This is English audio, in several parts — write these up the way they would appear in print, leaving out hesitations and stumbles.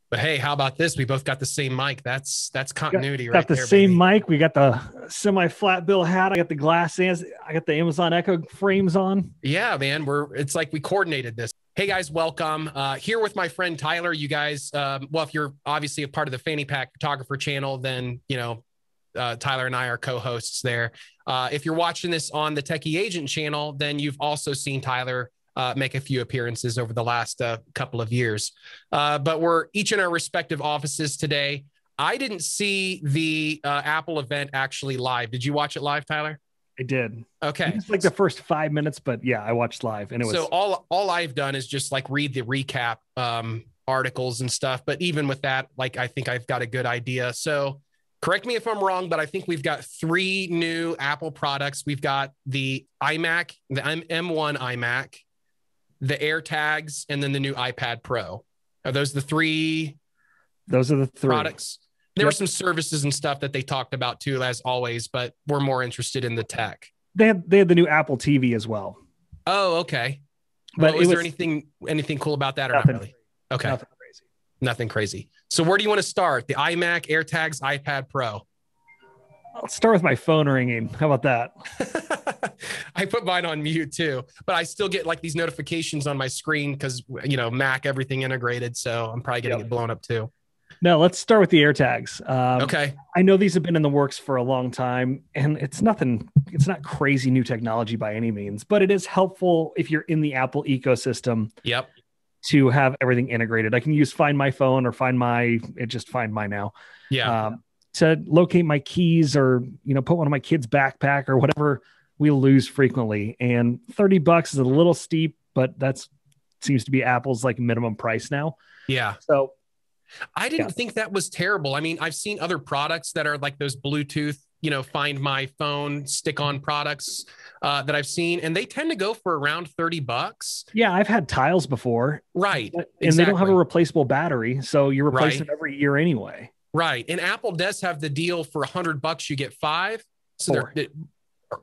But hey, how about this? We both got the same mic. That's Got, continuity got right the there, same baby. mic. We got the semi flat bill hat. I got the glass. I got the Amazon Echo frames on. Yeah, man. It's like we coordinated this. Hey guys, welcome. Here with my friend Tyler. You guys, well, if you're obviously a part of the Fanny Pack Photographer channel, then Tyler and I are co-hosts there. If you're watching this on the Techie Agent channel, then you've also seen Tyler make a few appearances over the last couple of years. But we're each in our respective offices today. I didn't see the Apple event actually live. Did you watch it live, Tyler? I did. Okay. It's like the first 5 minutes, but yeah, I watched live and it So was all I've done is just like read the recap articles and stuff. But even with that, like I think I've got a good idea. So correct me if I'm wrong, but I think we've got three new Apple products. We've got the iMac, the M1 iMac, the AirTags, and then the new iPad Pro. Are those the three those are the three products? There were some services and stuff that they talked about too, as always, but we're more interested in the tech. They had the new Apple TV as well. Oh, okay. But Well, is there anything cool about that or not nothing, really? Okay. nothing crazy. Nothing crazy. So where do you want to start? The iMac, AirTags, iPad Pro. I'll start with my phone ringing. How about that? I put mine on mute too, but I still get like these notifications on my screen because, Mac, everything integrated. So I'm probably getting it blown up too. No, let's start with the AirTags. Okay. I know these have been in the works for a long time, and it's not crazy new technology by any means, but it is helpful if you're in the Apple ecosystem. Yep. To have everything integrated. I can use Find My Phone or Find My now. Yeah. To locate my keys or, put one in my kid's backpack or whatever we lose frequently. And $30 is a little steep, but that's seems to be Apple's like minimum price now. Yeah. So I didn't think that was terrible. I mean, I've seen other products that are like those Bluetooth, Find My Phone stick-on products that I've seen, and they tend to go for around $30. Yeah, I've had Tiles before. Right. And they don't have a replaceable battery, so you replace it every year anyway. Right. And Apple does have the deal for $100, you get 5. So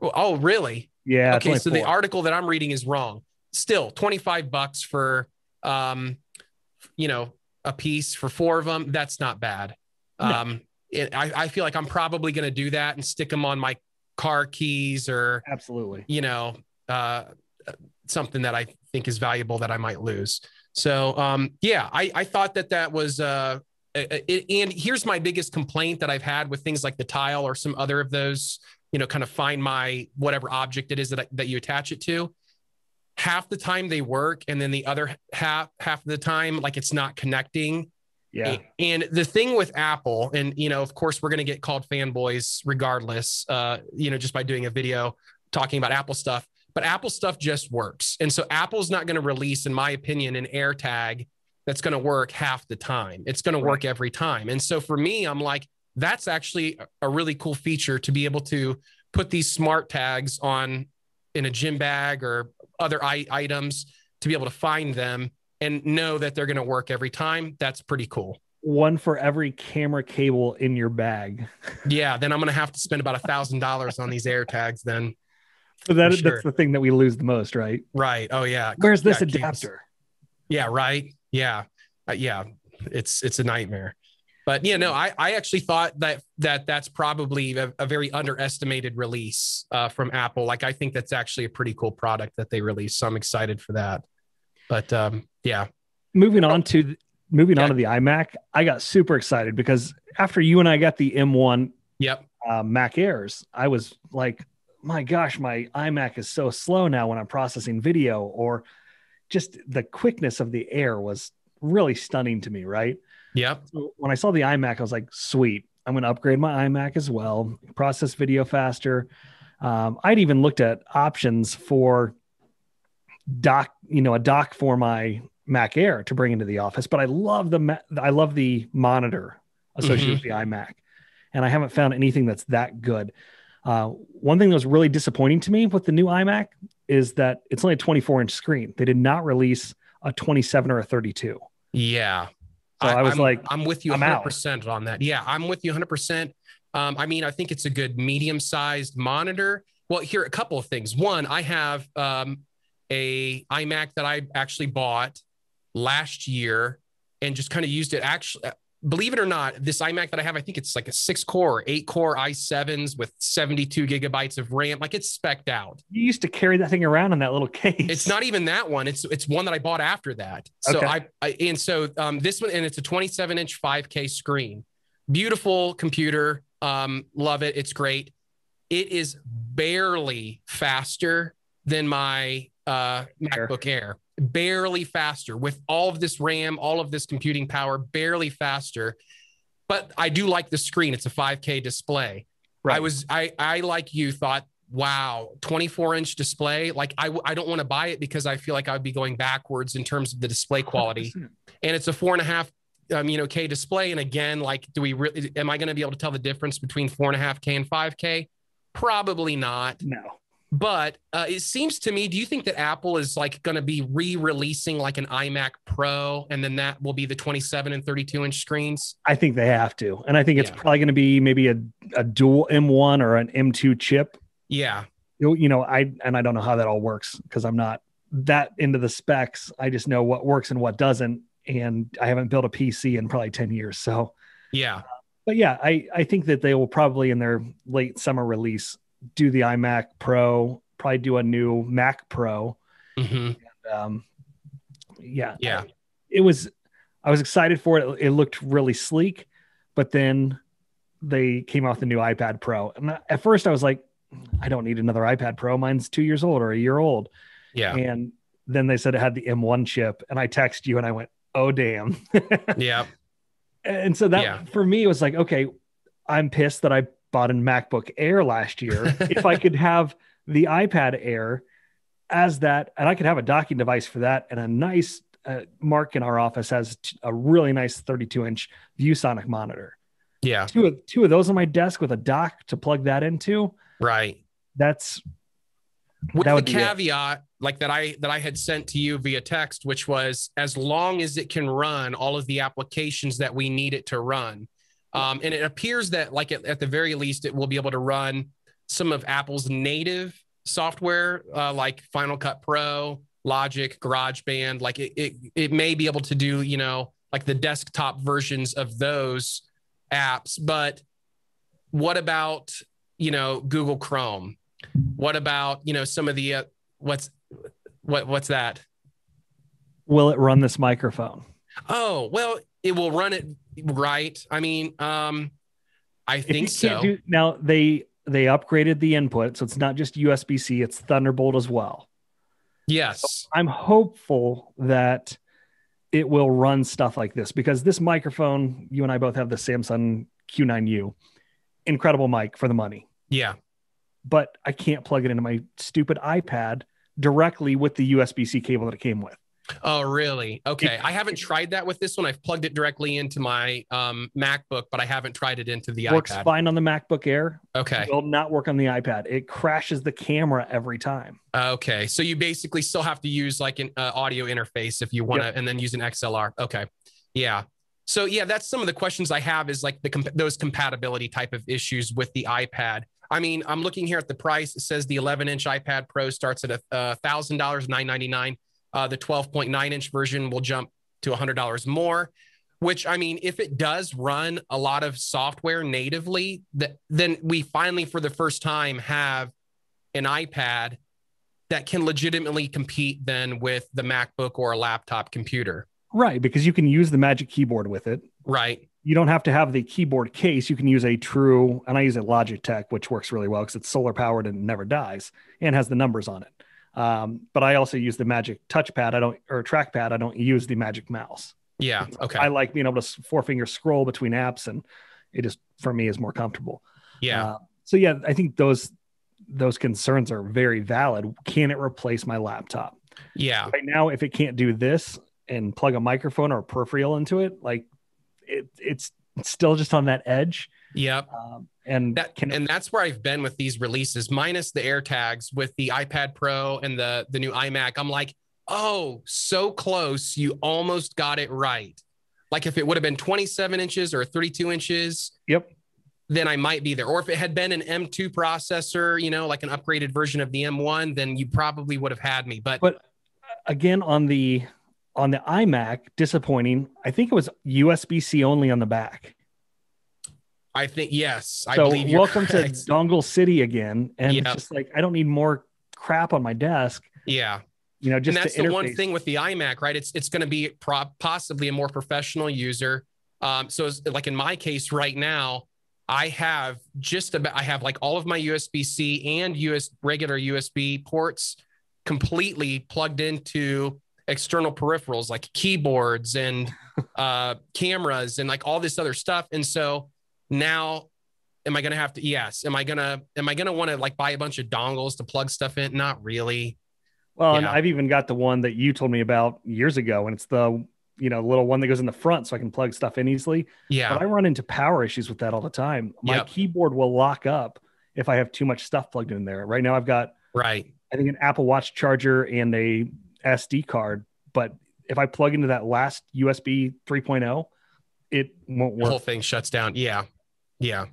oh, really? Yeah. Okay. So the article that I'm reading is wrong. Still $25 for, a piece for 4 of them. That's not bad. No. I feel like I'm probably going to do that and stick them on my car keys or absolutely, something that I think is valuable that I might lose. So, I thought that was, and here's my biggest complaint that I've had with things like the Tile or some other of those, kind of Find My whatever object it is that you attach it to. Half the time they work, and then the other half of the time, like it's not connecting. Yeah. And the thing with Apple, and of course we're going to get called fanboys regardless, just by doing a video talking about Apple stuff, but Apple stuff just works. And so Apple's not going to release, in my opinion, an AirTag that's going to work half the time. It's going to work every time. And so for me, I'm like, that's actually a really cool feature to be able to put these smart tags on in a gym bag or other items to be able to find them and know that they're going to work every time. That's pretty cool. One for every camera cable in your bag. Yeah. Then I'm going to have to spend about $1,000 on these AirTags then. But that's the thing that we lose the most, right? Right. Oh yeah. Where's this adapter? Yeah. Right. Yeah. It's a nightmare. But I actually thought that's probably a very underestimated release from Apple. Like I think that's actually a pretty cool product that they released. So I'm excited for that. But moving on to the iMac, I got super excited because after you and I got the M1 Mac Airs, I was like, my gosh, my iMac is so slow now when I'm processing video, or just the quickness of the Air was really stunning to me, right? Yeah. So when I saw the iMac, I was like, sweet, I'm going to upgrade my iMac as well, process video faster. I'd even looked at options for a dock for my Mac Air to bring into the office, but I love the monitor associated with the iMac, and I haven't found anything that's that good. One thing that was really disappointing to me with the new iMac is that it's only a 24-inch screen. They did not release a 27 or a 32. Yeah. So I'm with you 100% on that. Yeah, I'm with you 100%. I mean, I think it's a good medium-sized monitor. Well, here are a couple of things. One, I have a iMac that I actually bought last year and just kind of used it. Actually, believe it or not, this iMac that I have, I think it's like a 6-core or 8-core i7s with 72 gigabytes of RAM. Like, it's spec'd out. You used to carry that thing around in that little case. It's not even that one. It's one that I bought after that. So okay. This one, and it's a 27-inch 5K screen. Beautiful computer. Love it. It's great. It is barely faster than my MacBook Air. Barely faster with all of this RAM, all of this computing power, barely faster. But I do like the screen. It's a 5K display. Right. I like you thought, wow, 24-inch display. Like I don't want to buy it because I feel like I'd be going backwards in terms of the display quality. 100%. And it's a 4.5 K display. And again, like, am I going to be able to tell the difference between 4.5K and 5K? Probably not. No. But it seems to me, do you think that Apple is like going to be re-releasing like an iMac Pro, and then that will be the 27 and 32-inch screens? I think they have to. And I think it's probably going to be maybe a dual M1 or an M2 chip. Yeah. I don't know how that all works because I'm not that into the specs. I just know what works and what doesn't. And I haven't built a PC in probably 10 years. So, yeah. But yeah, I think that they will probably in their late summer release do the iMac Pro, probably do a new Mac Pro. Mm-hmm. And, yeah. I was excited for it. It looked really sleek, but then they came off the new iPad Pro. And at first I was like, I don't need another iPad Pro. Mine's 2 years old or a year old. Yeah. And then they said it had the M1 chip, and I texted you and I went, oh, damn. Yeah. And so that for me, it was like, okay, I'm pissed that I bought a MacBook Air last year. If I could have the iPad Air as that, and I could have a docking device for that, and a nice Mark in our office has a really nice 32-inch ViewSonic monitor. Yeah. Two of those on my desk with a dock to plug that into. Right. That's with the caveat like that I had sent to you via text, which was as long as it can run all of the applications that we need it to run. And it appears that like at the very least, it will be able to run some of Apple's native software, like Final Cut Pro, Logic, GarageBand. Like it may be able to do, like the desktop versions of those apps. But what about, Google Chrome? What about, some of the, what's that? Will it run this microphone? Oh, well, it will run it. Right. I mean, I think so. Now they upgraded the input. So it's not just USB-C, it's Thunderbolt as well. Yes. So I'm hopeful that it will run stuff like this because this microphone, you and I both have the Samsung Q9U, incredible mic for the money. Yeah. But I can't plug it into my stupid iPad directly with the USB-C cable that it came with. Oh, really? Okay. I haven't tried that with this one. I've plugged it directly into my MacBook, but I haven't tried it into the Works iPad. Fine on the MacBook Air. Okay. It will not work on the iPad. It crashes the camera every time. Okay. So you basically still have to use like an audio interface if you want to, and then use an XLR. Okay. Yeah. So yeah, that's some of the questions I have is like those compatibility type of issues with the iPad. I mean, I'm looking here at the price. It says the 11-inch iPad Pro starts at $1,000, $999. The 12.9-inch version will jump to $100 more, which, I mean, if it does run a lot of software natively, then we finally, for the first time, have an iPad that can legitimately compete then with the MacBook or a laptop computer. Right, because you can use the Magic Keyboard with it. Right. You don't have to have the keyboard case. You can use and I use a Logitech, which works really well because it's solar powered and never dies and has the numbers on it. But I also use the Magic touchpad. Trackpad. I don't use the Magic mouse. Yeah. Okay. I like being able to 4-finger scroll between apps, and it just, for me, is more comfortable. Yeah. So yeah, I think those concerns are very valid. Can it replace my laptop? Yeah. Right now, if it can't do this and plug a microphone or a peripheral into it, like it's still just on that edge. Yep. And that's where I've been with these releases, minus the AirTags with the iPad Pro and the new iMac. I'm like, oh, so close. You almost got it right. Like if it would have been 27 inches or 32 inches, yep, then I might be there. Or if it had been an M2 processor, like an upgraded version of the M1, then you probably would have had me. But again, on the on the iMac, disappointing. I think it was USB-C only on the back. I think, yes, I So believe you're welcome correct. to Dongle City again. And it's Yep. just like, I don't need more crap on my desk. Yeah. You know, just and that's to the interface. one thing with the iMac, right? It's going to be possibly a more professional user. So like in my case right now, I have like all of my USB-C and regular USB ports completely plugged into external peripherals like keyboards and cameras and like all this other stuff. And so now, am I going to have to? Yes. Am I going to want to like buy a bunch of dongles to plug stuff in? Not really. Well, Yeah. and I've even got the one that you told me about years ago, and it's the little one that goes in the front, so I can plug stuff in easily. Yeah. But I run into power issues with that all the time. My keyboard will lock up if I have too much stuff plugged in there. Right now, I've got I think an Apple Watch charger and a SD card, but if I plug into that last USB 3.0, it won't work. The whole thing shuts down. Yeah. Yeah.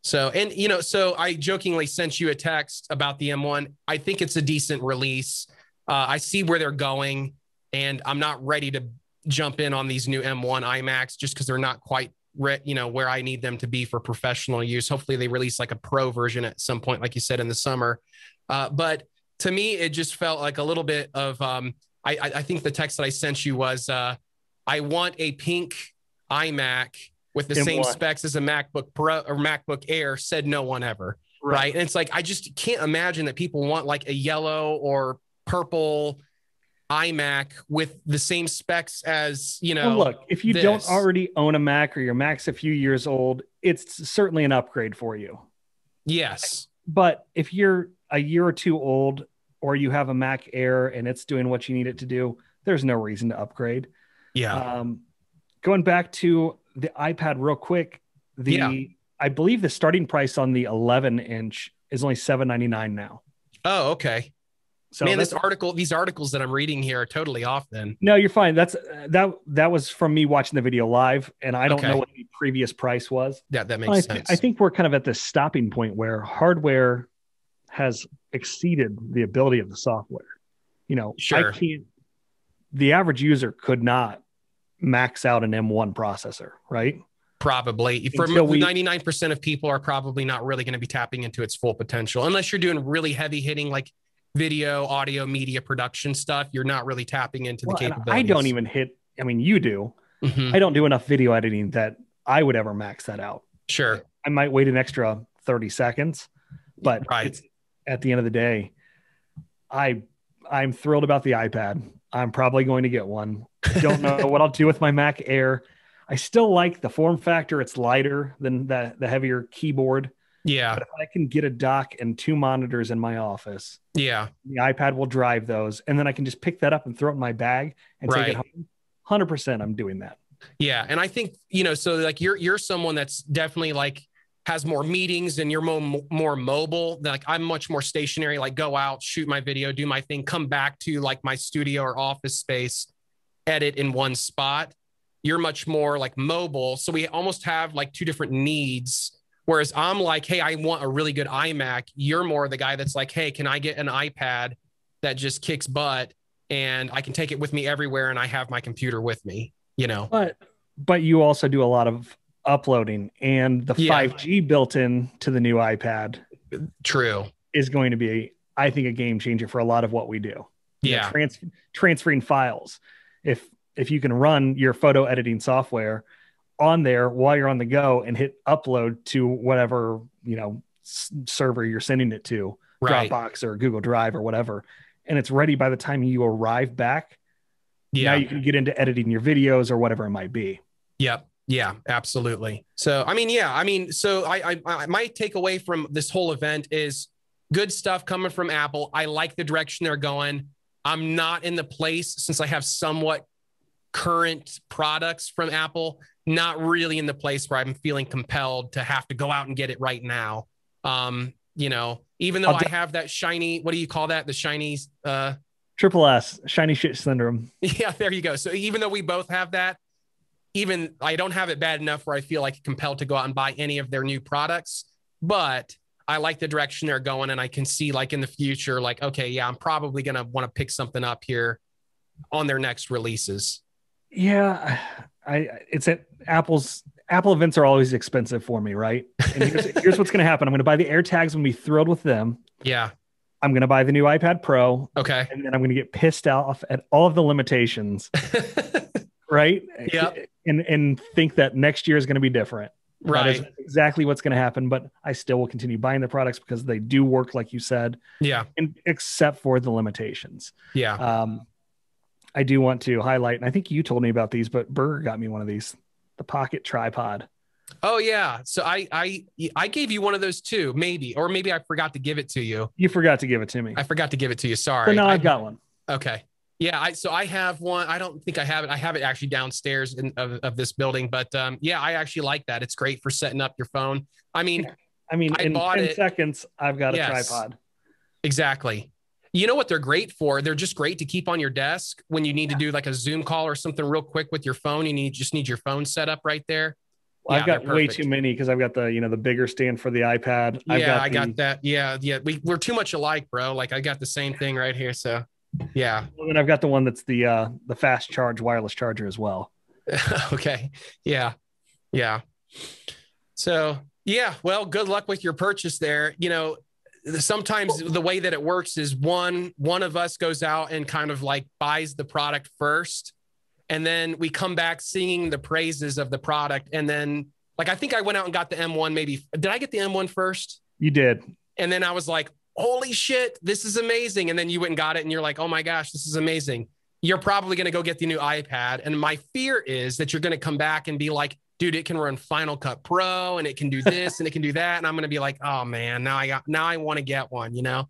So, and so I jokingly sent you a text about the M1. I think it's a decent release. I see where they're going, and I'm not ready to jump in on these new M1 iMacs just because they're not quite where I need them to be for professional use. Hopefully they release like a pro version at some point, like you said, in the summer. But to me, it just felt like a little bit of, I think the text that I sent you was, I want a pink iMac with the same specs as a MacBook Pro or MacBook Air, said no one ever. Right. And it's like, I just can't imagine that people want like a yellow or purple iMac with the same specs as, Well, look, if you don't already own a Mac or your Mac's a few years old, it's certainly an upgrade for you. Yes. But if you're a year or two old, or you have a Mac Air and it's doing what you need it to do, there's no reason to upgrade. Yeah. Going back to the iPad real quick, I believe the starting price on the 11-inch is only $799 now. Oh, okay. So man, these articles that I'm reading here are totally off then. No, you're fine. That was from me watching the video live, and I don't know what the previous price was. Yeah, that makes sense. I think we're kind of at this stopping point where hardware has exceeded the ability of the software. Sure. The average user could not max out an M1 processor, right? Probably. For 99% of people are probably not really going to be tapping into its full potential. Unless you're doing really heavy hitting, like video, audio, media production stuff, you're not really tapping into the capabilities. I don't even you do. Mm-hmm. I don't do enough video editing that I would ever max that out. Sure. I might wait an extra 30 seconds, but it's, at the end of the day, I'm thrilled about the iPad. I'm probably going to get one. I don't know what I'll do with my Mac Air. I still like the form factor. It's lighter than the heavier keyboard. Yeah. But if I can get a dock and 2 monitors in my office, the iPad will drive those. And then I can just pick that up and throw it in my bag and take it home. 100% I'm doing that. Yeah. And I think, so like you're someone that's definitely like has more meetings and you're more mobile. Like I'm much more stationary, like go out, shoot my video, do my thing, come back to like my studio or office space, edit in one spot. You're much more like mobile. So we almost have like 2 different needs. Whereas I'm like, hey, I want a really good iMac. You're more the guy that's like, hey, can I get an iPad that just kicks butt and I can take it with me everywhere and I have my computer with me, But you also do a lot of uploading, and the 5G built in to the new iPad is going to be, I think, a game changer for a lot of what we do. Transferring files. If you can run your photo editing software on there while you're on the go and hit upload to whatever, server you're sending it to, Dropbox or Google Drive or whatever, and it's ready by the time you arrive back. Now you can get into editing your videos or whatever it might be. Yep. Yeah, absolutely. So, my takeaway from this whole event is good stuff coming from Apple. I like the direction they're going. I'm not in the place, since I have somewhat current products from Apple, not really in the place where I'm feeling compelled to have to go out and get it right now. Even though I have that shiny, what do you call that? The shiny, Triple S, shiny shit syndrome. Yeah, there you go. So even though we both have that, even I don't have it bad enough where I feel like compelled to go out and buy any of their new products, but I like the direction they're going. And I can see like in the future, like, okay, yeah, I'm probably going to want to pick something up here on their next releases. Yeah, it's at Apple events are always expensive for me, right? And here's what's going to happen. I'm going to buy the AirTags. I'm going to be thrilled with them. Yeah. I'm going to buy the new iPad Pro. Okay. And then I'm going to get pissed off at all of the limitations, right? Yep. And think that next year is going to be different. Right. That is exactly what's going to happen. But I still will continue buying the products because they do work, like you said. Yeah. And except for the limitations. Yeah. I do want to highlight, and I think you told me about these, but Burger got me one of these, the Pocket Tripod. Oh yeah. So I gave you one of those too, maybe, or maybe I forgot to give it to you. You forgot to give it to me. I forgot to give it to you. Sorry. So now I've got one. Okay. Yeah. So I have one. I don't think I have it. I have it actually downstairs of this building, but yeah, I actually like that. It's great for setting up your phone. I mean, in 10 seconds, I've got a tripod. Exactly. You know what they're great for? They're just great to keep on your desk when you need to do like a Zoom call or something real quick with your phone. You just need your phone set up right there. Well, I've got way too many because I've got the bigger stand for the iPad. I got that. Yeah. We're too much alike, bro. Like I got the same thing right here. So yeah. And I've got the one that's the fast charge wireless charger as well. Okay. Yeah. So yeah, well, good luck with your purchase there. Sometimes the way that it works is one of us goes out and kind of like buys the product first. And then we come back singing the praises of the product. And then like, I think I went out and got the M1, maybe. Did I get the M1 first? You did. And then I was like, holy shit, this is amazing. And then you went and got it and you're like, oh my gosh, this is amazing. You're probably going to go get the new iPad. And my fear is that you're going to come back and be like, dude, it can run Final Cut Pro and it can do this and it can do that. And I'm going to be like, oh man, now I want to get one, Yeah,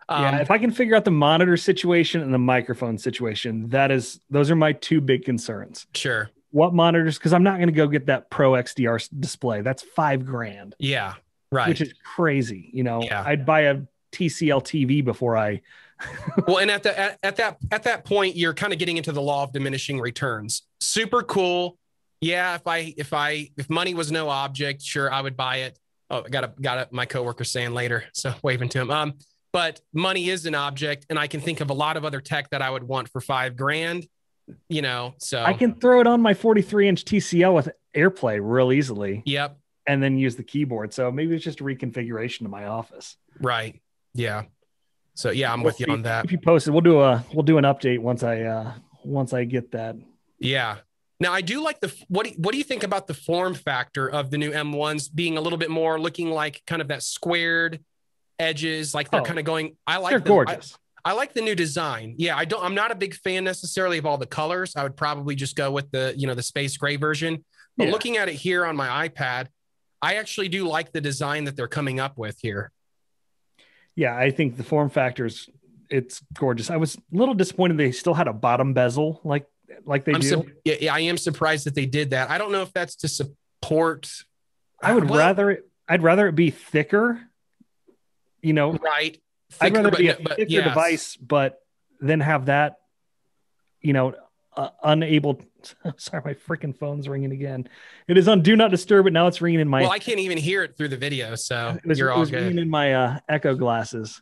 if I can figure out the monitor situation and the microphone situation, those are my two big concerns. Sure. What monitors? Because I'm not going to go get that Pro XDR display. That's $5,000. Yeah, right. Which is crazy. Yeah. I'd buy a TCL TV before I. Well, and at that point, you're kind of getting into the law of diminishing returns. Super cool. Yeah, if money was no object, sure, I would buy it. Oh, got my coworker saying later, so waving to him. But money is an object, and I can think of a lot of other tech that I would want for $5,000. So I can throw it on my 43-inch TCL with AirPlay real easily. Yep. And then use the keyboard. So maybe it's just a reconfiguration of my office. Right. Yeah. So yeah, I'm with you on that. If you post it, we'll do an update once I get that. Yeah. Now I do like what do you think about the form factor of the new M1s being a little bit more looking like kind of that squared edges, like they're kind of going. They're gorgeous. I like the new design. Yeah, I'm not a big fan necessarily of all the colors. I would probably just go with the space gray version. But looking at it here on my iPad, I actually do like the design that they're coming up with here. Yeah, I think the form factors, it's gorgeous. I was a little disappointed they still had a bottom bezel like they do. I am surprised that they did that. I don't know if that's to support. I'd rather it be thicker. Right. Thicker, I'd rather be a thicker device, but then have that, unable. Sorry, my freaking phone's ringing again. It is on Do Not Disturb, but now it's ringing in my. Well, I can't even hear it through the video, so you're all good. Ringing in my Echo glasses.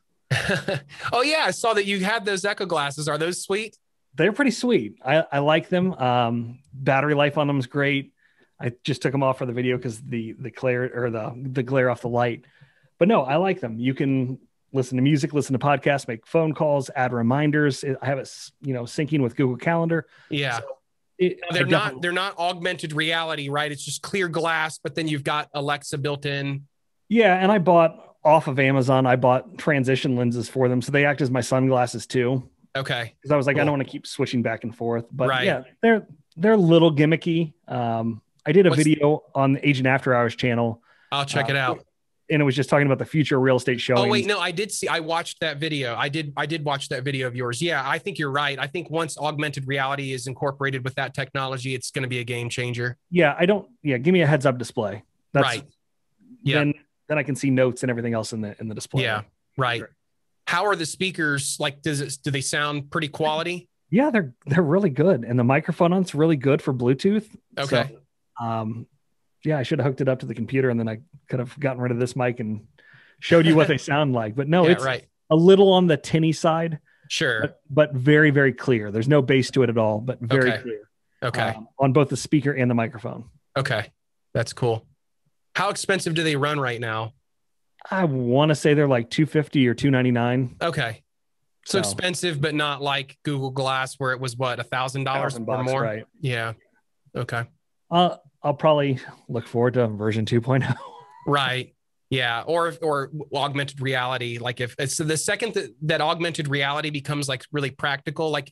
Oh yeah, I saw that you had those Echo glasses. Are those sweet? They're pretty sweet. I like them. Battery life on them is great. I just took them off for the video because the glare or the glare off the light. But no, I like them. You can listen to music, listen to podcasts, make phone calls, add reminders. I have it, syncing with Google Calendar. Yeah. So they're not augmented reality, right? It's just clear glass, but then you've got Alexa built in. Yeah. And I bought off of Amazon, I bought transition lenses for them. So they act as my sunglasses too. Okay. Because I was like, cool. I don't want to keep switching back and forth. But yeah, they're a little gimmicky. I did a video on the Agent After Hours channel. I'll check it out. And it was just talking about the future of real estate showings. Oh wait, no, I watched that video. I did watch that video of yours. Yeah, I think you're right. I think once augmented reality is incorporated with that technology, it's going to be a game changer. Yeah, give me a heads up display. That's right. Yeah. Then I can see notes and everything else in the display. Yeah, right. Sure. How are the speakers? Like, do they sound pretty quality? Yeah, they're really good. And the microphone on it's really good for Bluetooth. Okay. So, yeah, I should have hooked it up to the computer and then I could have gotten rid of this mic and showed you what they sound like. But no, it's a little on the tinny side. Sure. But very, very clear. There's no bass to it at all, but very clear. Okay. On both the speaker and the microphone. Okay. That's cool. How expensive do they run right now? I want to say they're like $250 or $299. Okay. So expensive, but not like Google Glass where it was what, $1,000 or more? Right. Yeah. Okay. I'll probably look forward to version 2.0. Right. Yeah. Or augmented reality. Like if it's the second that augmented reality becomes like really practical, like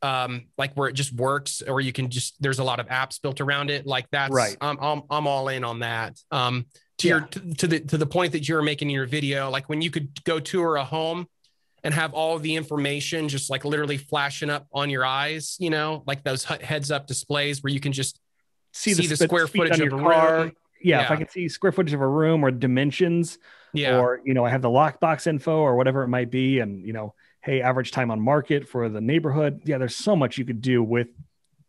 where it just works, or you can just, there's a lot of apps built around it. Like that's right. I'm all in on that. To the point that you were making in your video, like when you could go tour a home and have all of the information just like literally flashing up on your eyes, you know, like those heads up displays where you can just see the square footage of a room. Yeah, if I can see square footage of a room or dimensions, or, you know, I have the lockbox info or whatever it might be. And, you know, hey, average time on market for the neighborhood. Yeah, there's so much you could do with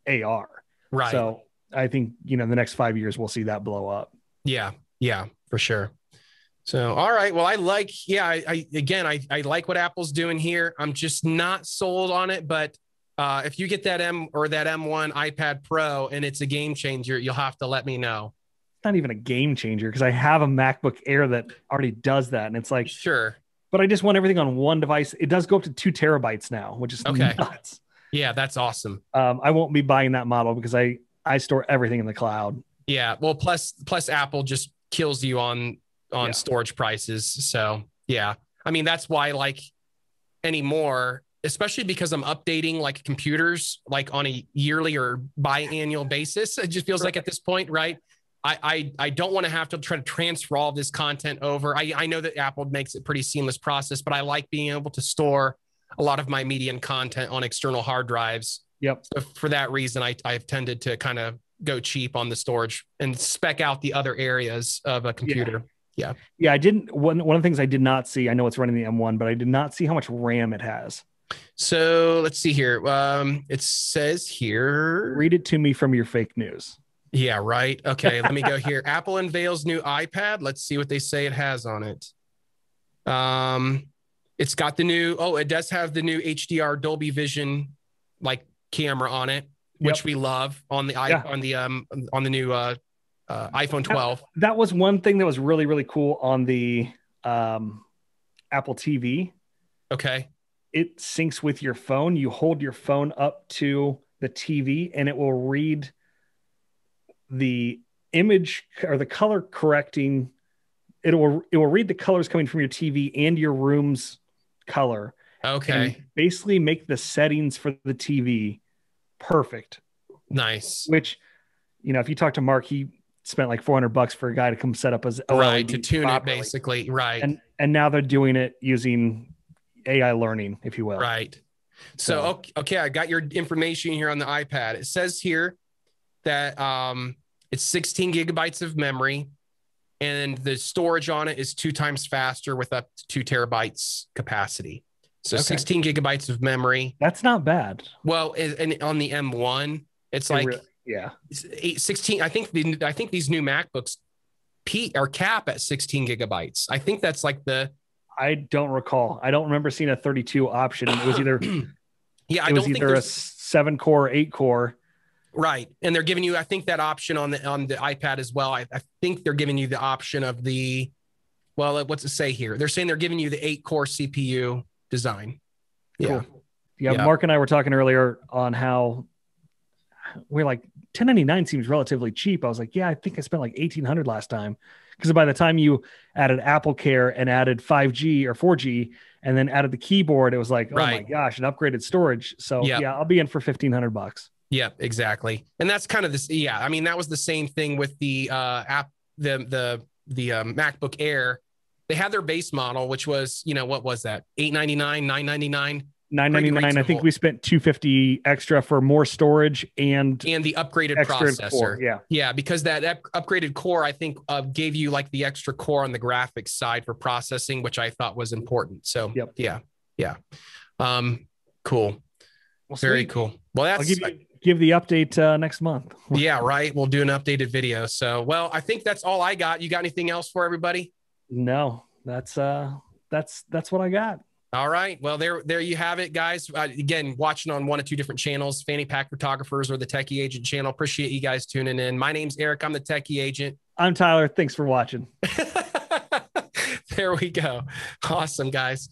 AR. Right. So I think, you know, the next 5 years, we'll see that blow up. Yeah. Yeah, for sure. So, all right. Well, I like what Apple's doing here. I'm just not sold on it, but if you get that M1 iPad Pro and it's a game changer, you'll have to let me know. It's not even a game changer because I have a MacBook Air that already does that. And it's like, sure. But I just want everything on one device. It does go up to 2 terabytes now, which is nuts. Yeah, that's awesome. I won't be buying that model because I store everything in the cloud. Yeah. Well, plus Apple just kills you on storage prices. So yeah, I mean, that's why like anymore, especially because I'm updating like computers, like on a yearly or biannual basis. It just feels like at this point, right? I don't want to have to try to transfer all this content over. I know that Apple makes it pretty seamless process, but I like being able to store a lot of my media and content on external hard drives. Yep. So for that reason, I've tended to kind of go cheap on the storage and spec out the other areas of a computer. Yeah. I didn't. One of the things I did not see, I know it's running the M1, but I did not see how much RAM it has. So let's see here. It says here. Read it to me from your fake news. Yeah, right. Okay, let me go here. Apple unveils new iPad. Let's see what they say it has on it. It's got the new, it does have the new HDR Dolby Vision like camera on it, which we love on the on the new iPhone 12. That was one thing that was really, really cool on the Apple TV. Okay. It syncs with your phone. You hold your phone up to the TV and it will read the image or the color correcting. It will read the colors coming from your TV and your room's color. Okay. And basically make the settings for the TV perfect. Nice. Which, you know, if you talk to Mark, he spent like $400 for a guy to come set up his OLED to tune properly. It basically. Right. And now they're doing it using AI learning, if you will. Right. So okay, I got your information here on the iPad. It says here that it's 16 gigabytes of memory and the storage on it is 2 times faster with up to 2 terabytes capacity. So 16 gigabytes of memory. That's not bad. Well, and on the M1, it's like 16. I think these new MacBooks are cap at 16 gigabytes. I think that's like I don't recall. I don't remember seeing a 32 option. It was either it was either a 7-core or 8-core. Right. And they're giving you, I think, that option on the iPad as well. I think they're giving you the option of what's it say here? They're saying they're giving you the 8-core CPU design. Yeah. Cool. Yeah. Mark and I were talking earlier on how we're like, $1099 seems relatively cheap. I was like, yeah, I think I spent like $1,800 last time. Because by the time you added Apple Care and added 5G or 4G and then added the keyboard, it was like, oh my gosh, an upgraded storage. So I'll be in for $1,500. Yep, exactly. And that's kind of this. Yeah. I mean, that was the same thing with the the MacBook Air. They had their base model, which was, what was that? $899, $999. $999. I think we spent $250 extra for more storage and the upgraded processor. Core, yeah, because that upgraded core, I think, gave you like the extra core on the graphics side for processing, which I thought was important. So yeah. Cool. Well, very cool. Well, I'll give the update next month. Yeah, right. We'll do an updated video. So, well, I think that's all I got. You got anything else for everybody? No, that's what I got. All right. Well, there you have it, guys. Again, watching on one of two different channels, Fanny Pack Photographers or the Techie Agent channel. Appreciate you guys tuning in. My name's Eric. I'm the Techie Agent. I'm Tyler. Thanks for watching. There we go. Awesome, guys.